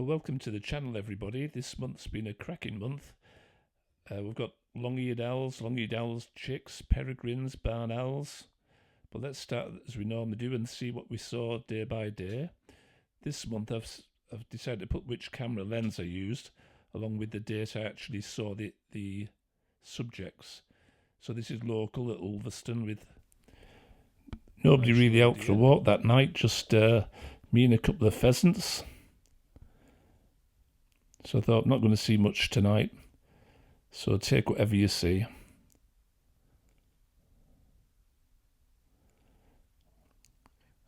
Well, welcome to the channel, everybody. This month's been a cracking month. We've got long-eared owls, chicks, peregrines, barn owls. But let's start as we normally do and see what we saw day by day. This month I've decided to put which camera lens I used, along with the date I actually saw the subjects. So this is local at Ulverston, with nobody really out for a walk that night, just me and a couple of pheasants. So I thought I'm not going to see much tonight, so take whatever you see.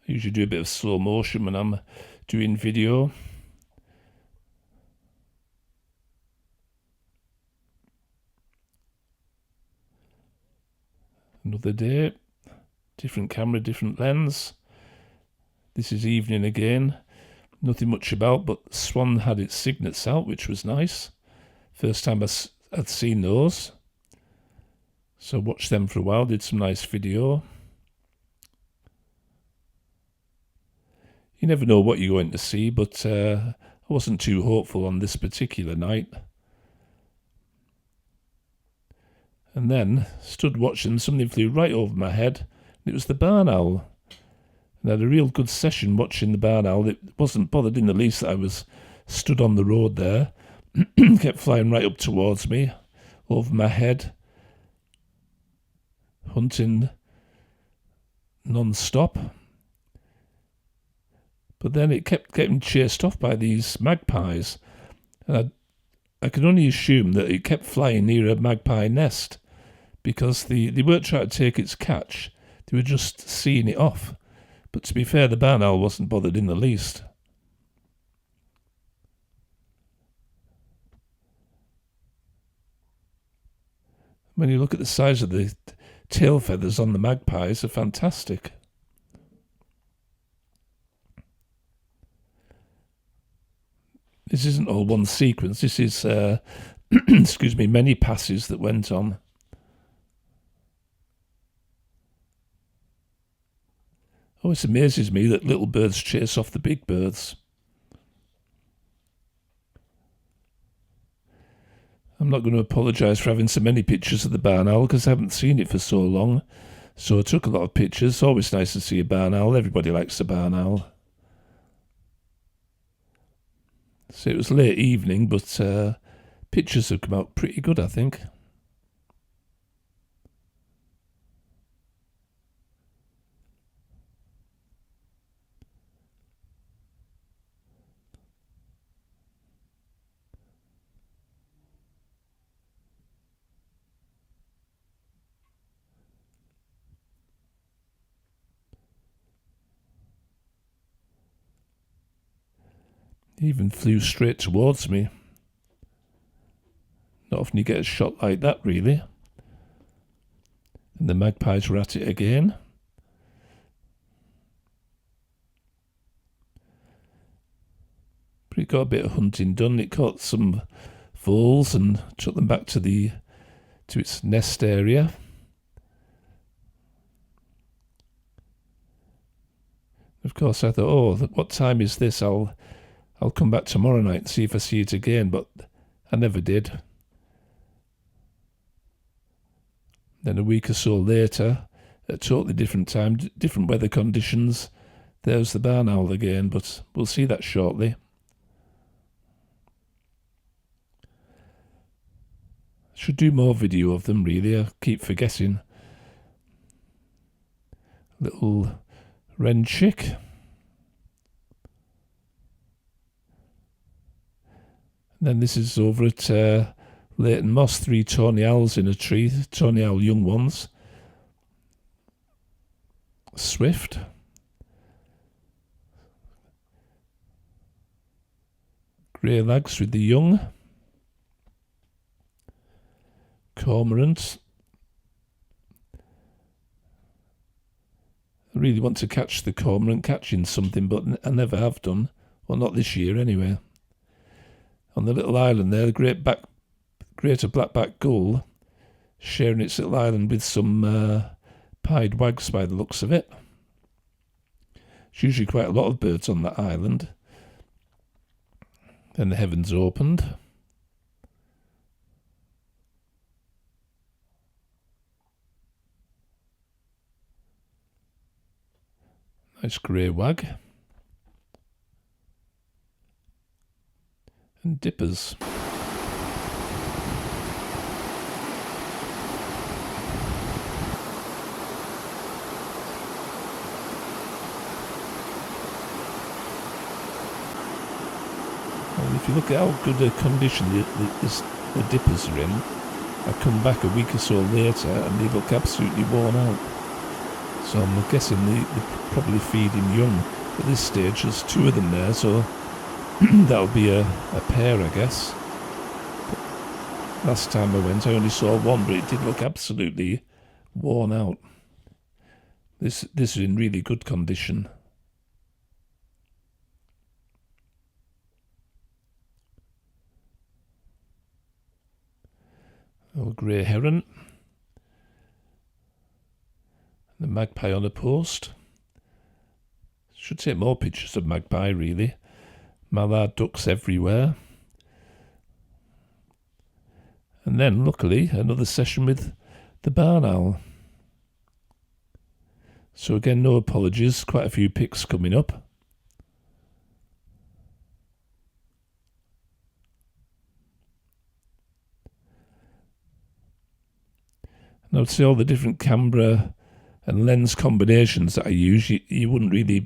I usually do a bit of slow motion when I'm doing video. Another day, different camera, different lens. This is evening again. Nothing much about, but Swan had its cygnets out, which was nice. First time I'd seen those. So watched them for a while, did some nice video. You never know what you're going to see, but I wasn't too hopeful on this particular night. And then, stood watching, something flew right over my head, and it was the barn owl. And I had a real good session watching the barn owl. It wasn't bothered in the least that I was stood on the road there. Kept flying right up towards me, over my head, hunting non-stop. But then it kept getting chased off by these magpies. And I can only assume that it kept flying near a magpie nest, because they weren't trying to take its catch. They were just seeing it off. But to be fair, the barn owl wasn't bothered in the least. When you look at the size of the tail feathers on the magpies, they're fantastic. This isn't all one sequence. This is, excuse me, many passes that went on. Oh, it amazes me that little birds chase off the big birds. I'm not going to apologise for having so many pictures of the barn owl, because I haven't seen it for so long. So I took a lot of pictures. Always nice to see a barn owl. Everybody likes a barn owl. So it was late evening, but pictures have come out pretty good, I think. He even flew straight towards me. Not often you get a shot like that, really. And the magpies were at it again. But it got a bit of hunting done. It caught some voles and took them back to its nest area. Of course, I thought, oh, what time is this? I'll come back tomorrow night and see if I see it again, but I never did. Then a week or so later, at a totally different time, different weather conditions, there's the barn owl again, but we'll see that shortly. Should do more video of them, really. I keep forgetting. Little wren chick. Then this is over at Leighton Moss, 3 Tawny Owls in a tree, Tawny Owl young ones. Swift. Grey lags with the young. Cormorant. I really want to catch the cormorant, catching something, but I never have done. Well, not this year anyway. On the little island there, the greater blackback gull, sharing its little island with some pied wags by the looks of it. There's usually quite a lot of birds on that island. Then the heavens opened. Nice grey wag. And dippers. And if you look at how good a condition the dippers are in, I come back a week or so later and they look absolutely worn out. So I'm guessing they're probably feeding young at this stage. There's two of them there, so that'll be a pair, I guess. But last time I went, I only saw one, but it did look absolutely worn out. This is in really good condition. Oh, grey heron. The magpie on a post. Should take more pictures of magpie, really. Mallard ducks everywhere. And then, luckily, another session with the barn owl. So again, no apologies. Quite a few pics coming up. And I would say all the different camera and lens combinations that I use, you wouldn't really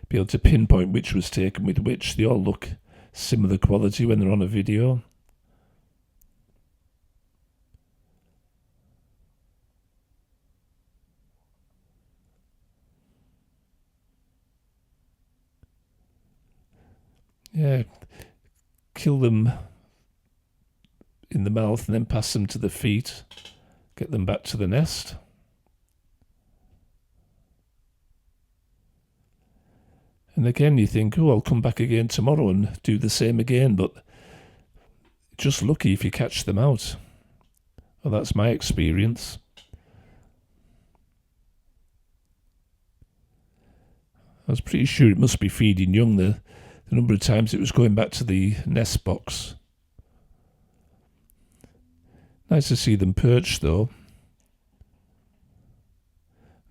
be able to pinpoint which was taken with which. They all look similar quality when they're on a video. Yeah, kill them in the mouth and then pass them to the feet, get them back to the nest. And again, you think, oh, I'll come back again tomorrow and do the same again, but just lucky if you catch them out. Well, that's my experience. I was pretty sure it must be feeding young. The number of times it was going back to the nest box. Nice to see them perched, though.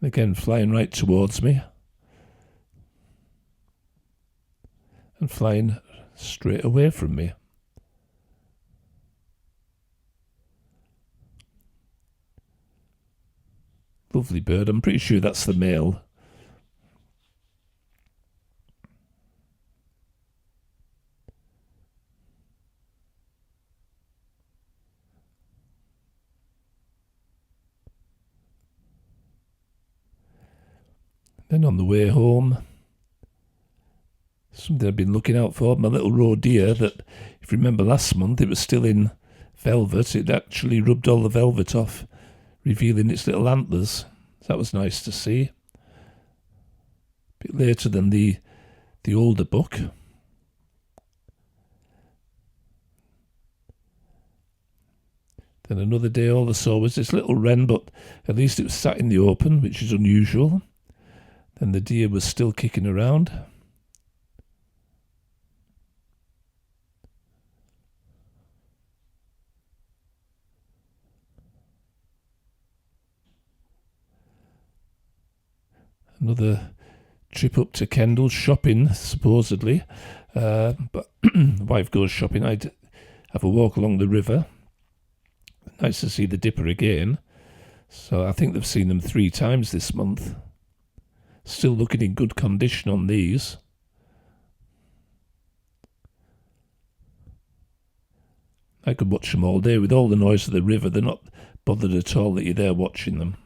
Again, flying right towards me. And flying straight away from me. Lovely bird. I'm pretty sure that's the male. Then on the way home, something I've been looking out for, my little roe deer that, if you remember last month, it was still in velvet. It actually rubbed all the velvet off, revealing its little antlers. That was nice to see. A bit later than the older buck. Then another day all I saw was this little wren, but at least it was sat in the open, which is unusual. Then the deer was still kicking around. Another trip up to Kendal, shopping, supposedly. But wife goes shopping. I'd have a walk along the river. Nice to see the dipper again. So I think they've seen them 3 times this month. Still looking in good condition on these. I could watch them all day. With all the noise of the river, they're not bothered at all that you're there watching them.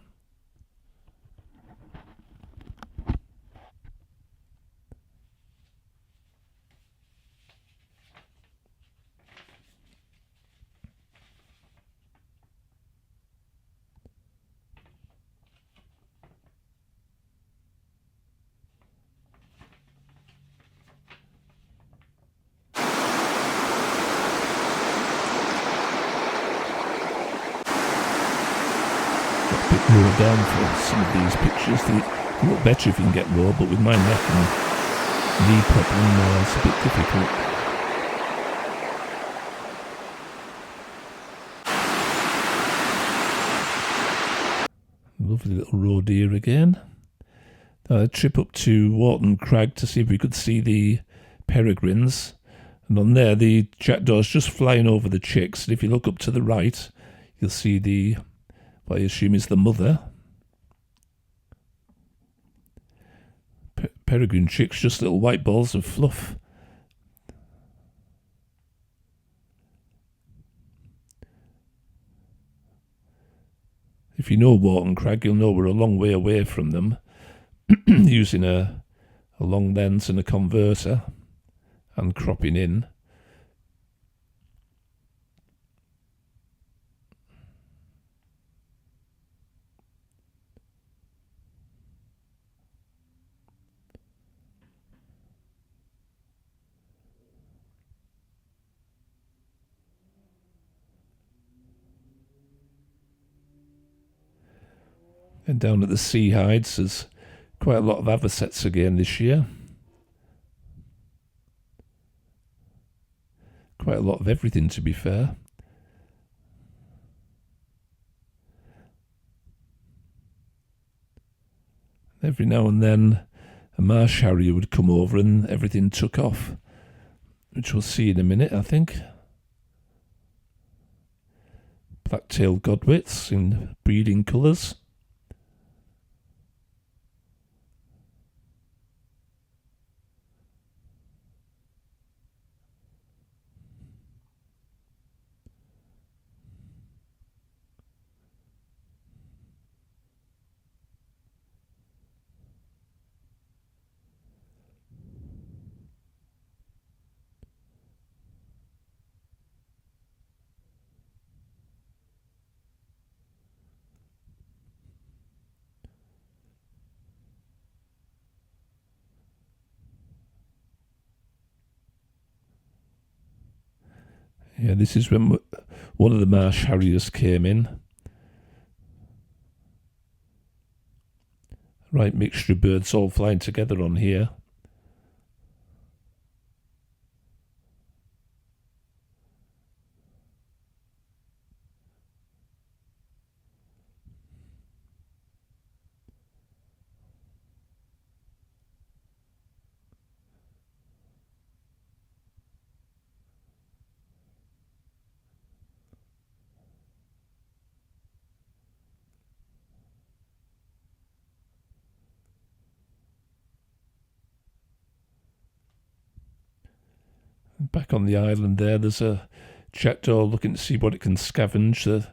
Lower down for some of these pictures. They look better if you can get raw, but with my neck and knee problem, it's a bit difficult. Lovely little roe deer again. A trip up to Wharton Crag to see if we could see the peregrines. And on there, the jackdaw's just flying over the chicks. And if you look up to the right, you'll see the, what I assume is the mother. Peregrine chicks, just little white balls of fluff. If you know Wharton Crag, you'll know we're a long way away from them, using a long lens and a converter and cropping in. And down at the Sea Hides, there's quite a lot of avocets again this year. Quite a lot of everything, to be fair. Every now and then a marsh harrier would come over and everything took off, which we'll see in a minute, I think. Black-tailed godwits in breeding colours. Yeah, this is when one of the marsh harriers came in. Right mixture of birds all flying together on here. Back on the island there's a jackdaw looking to see what it can scavenge. The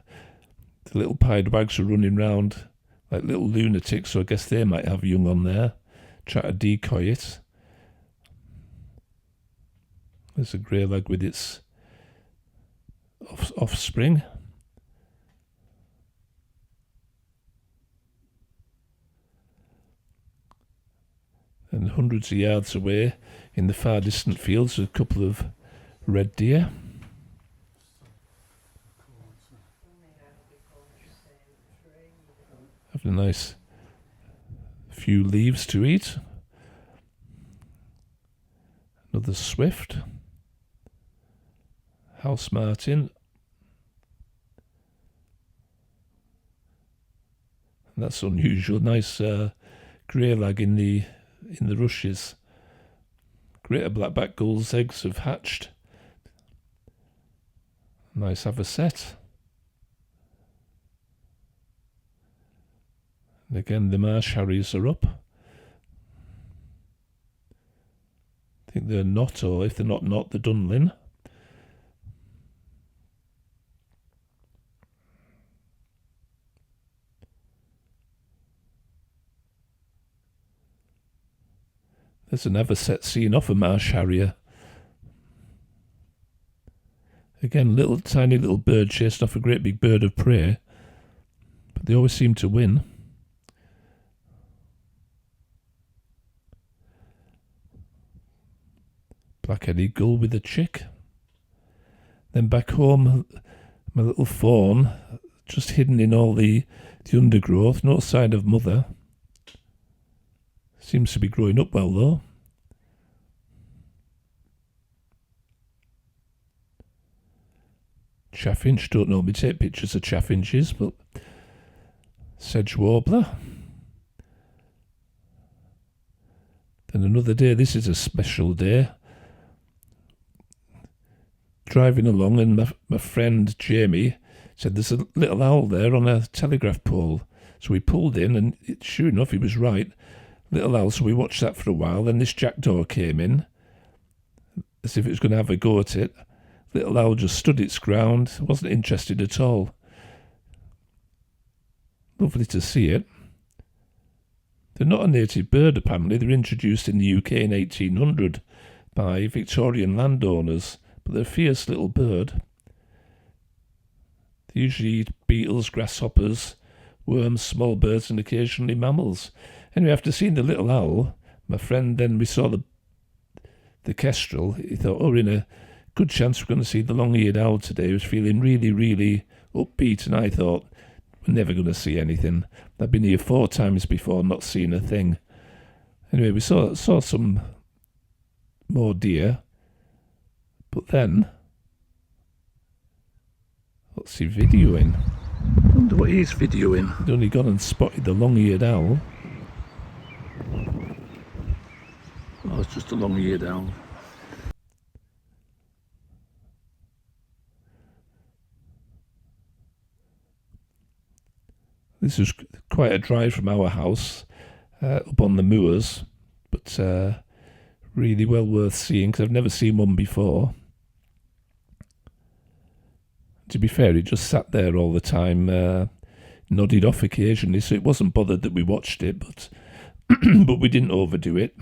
little pied wags are running round like little lunatics, so I guess they might have young on there. Try to decoy it. There's a grey lag with its offspring. And hundreds of yards away, in the far distant fields, a couple of red deer. Having a nice few leaves to eat. Another swift. House martin. And that's unusual. Nice grey lag in the rushes. Greater blackback gull's eggs have hatched. Nice avocet. And again, the marsh harriers are up. I think they're not, or if they're not, the dunlin. There's an avocet seen off a marsh harrier. Again, tiny little bird chasing off a great big bird of prey. But they always seem to win. Black-headed gull with a chick. Then back home, my little fawn, just hidden in all the undergrowth. No sign of mother. Seems to be growing up well, though. Chaffinch, don't normally take pictures of chaffinches, but sedge warbler. Then another day, this is a special day. Driving along, and my friend Jamie said there's a little owl there on a telegraph pole. So we pulled in, and sure enough, he was right. Little owl, so we watched that for a while. Then this jackdaw came in, as if it was going to have a go at it. Little owl just stood its ground, wasn't interested at all. Lovely to see it. They're not a native bird, apparently. They were introduced in the UK in 1800 by Victorian landowners, but they're a fierce little bird. They usually eat beetles, grasshoppers, worms, small birds, and occasionally mammals. Anyway, after seeing the little owl, my friend, then we saw the kestrel. He thought, oh, we're in a good chance we're going to see the long-eared owl today. He was feeling really, really upbeat, and I thought, we're never going to see anything. I've been here 4 times before, not seeing a thing. Anyway, we saw some more deer, but then, what's he videoing? I wonder what he's videoing. He'd only gone and spotted the long-eared owl. Oh, it's just a long-eared owl. This is quite a drive from our house, up on the moors, but really well worth seeing because I've never seen one before. To be fair, it just sat there all the time, nodded off occasionally, so it wasn't bothered that we watched it, but but we didn't overdo it.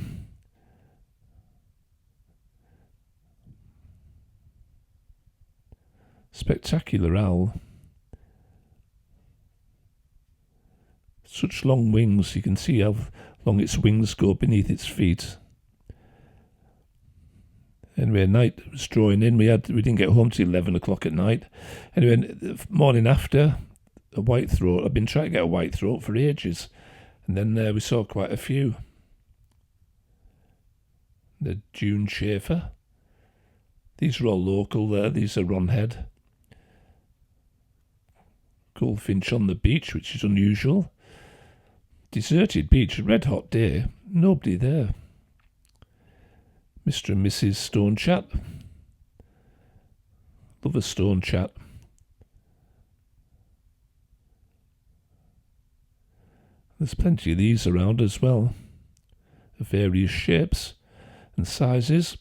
Spectacular owl. Such long wings, you can see how long its wings go beneath its feet. Anyway, night was drawing in. We didn't get home till 11 o'clock at night. Anyway, the morning after, a whitethroat. I've been trying to get a whitethroat for ages. And then we saw quite a few. The June chafer. These are all local there. These are wronhead. Goldfinch on the beach, which is unusual. Deserted beach, a red hot day, nobody there. Mr. and Mrs. Stonechat. Love a stonechat. There's plenty of these around as well, of various shapes and sizes.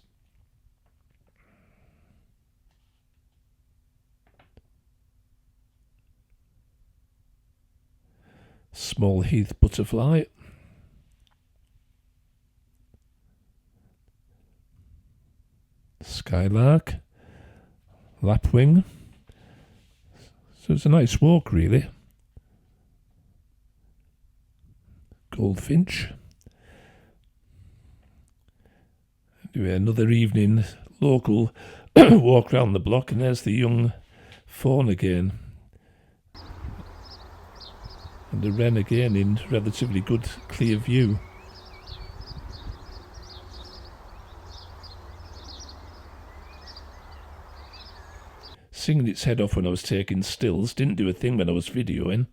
Small heath butterfly. Skylark. Lapwing. So it's a nice walk, really. Goldfinch. Anyway, another evening local walk round the block, and there's the young fawn again. And the wren again in relatively good, clear view. Singing its head off when I was taking stills. Didn't do a thing when I was videoing.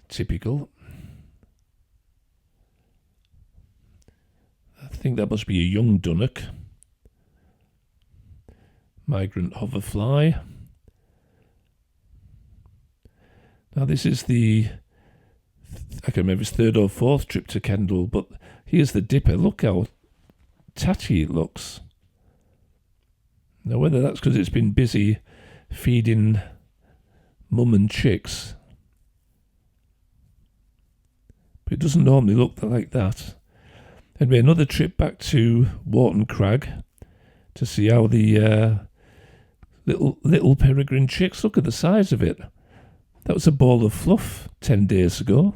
Typical. I think that must be a young dunnock. Migrant hoverfly. Now this is I can remember his 3rd or 4th trip to Kendal, but here's the dipper. Look how tatty it looks. Now whether that's because it's been busy feeding mum and chicks, but it doesn't normally look like that. Anyway, another trip back to Wharton Crag to see how the little peregrine chicks, look at the size of it. That was a ball of fluff 10 days ago.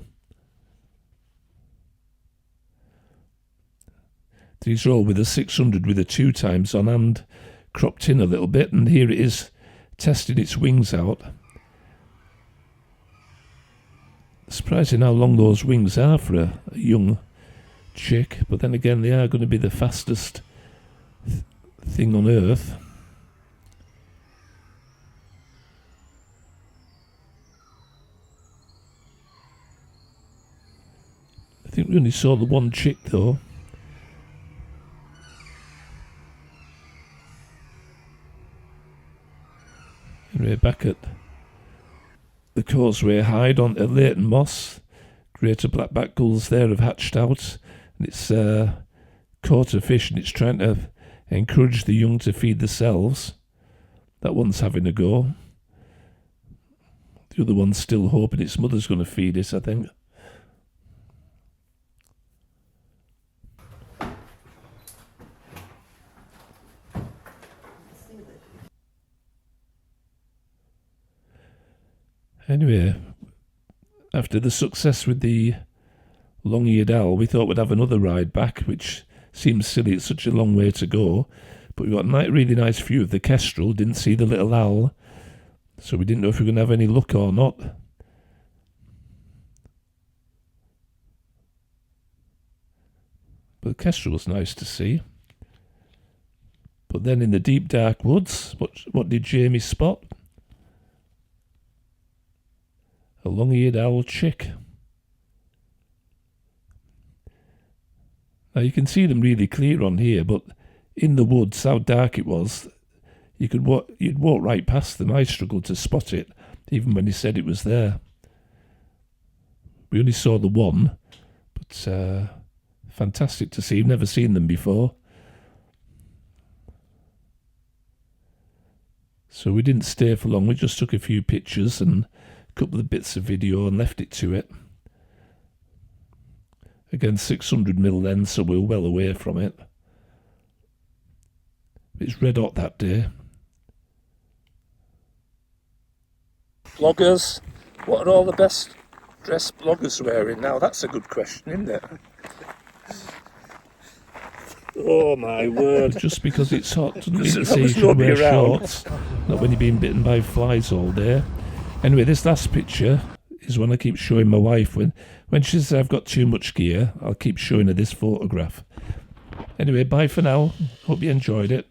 These are all with a 600 with a 2 times on and cropped in a little bit, and here it is testing its wings out. Surprising how long those wings are for a young chick, but then again they are going to be the fastest thing on earth. We only saw the one chick though. Anyway, back at the Causeway Hide on Leighton Moss. Greater blackback gulls there have hatched out, and it's caught a fish, and it's trying to encourage the young to feed themselves. That one's having a go. The other one's still hoping its mother's going to feed it, I think. Anyway, after the success with the long-eared owl, we thought we'd have another ride back, which seems silly, it's such a long way to go. But we got a really nice view of the kestrel, didn't see the little owl, so we didn't know if we were going to have any luck or not. But the kestrel was nice to see. But then in the deep dark woods, what did Jamie spot? A long-eared owl chick. Now you can see them really clear on here, but in the woods, how dark it was, you'd walk right past them. I struggled to spot it, even when he said it was there. We only saw the one, but fantastic to see. I've never seen them before. So we didn't stay for long. We just took a few pictures and a couple of bits of video and left it to it. Again, 600mm lens, so we're well away from it. It's red hot that day. Bloggers, what are all the best dressed bloggers wearing now? That's a good question, isn't it? Oh my word. Just because it's hot doesn't mean to say you should wear shorts. Not when you're being bitten by flies all day. Anyway, this last picture is one I keep showing my wife. When she says I've got too much gear, I'll keep showing her this photograph. Anyway, bye for now. Hope you enjoyed it.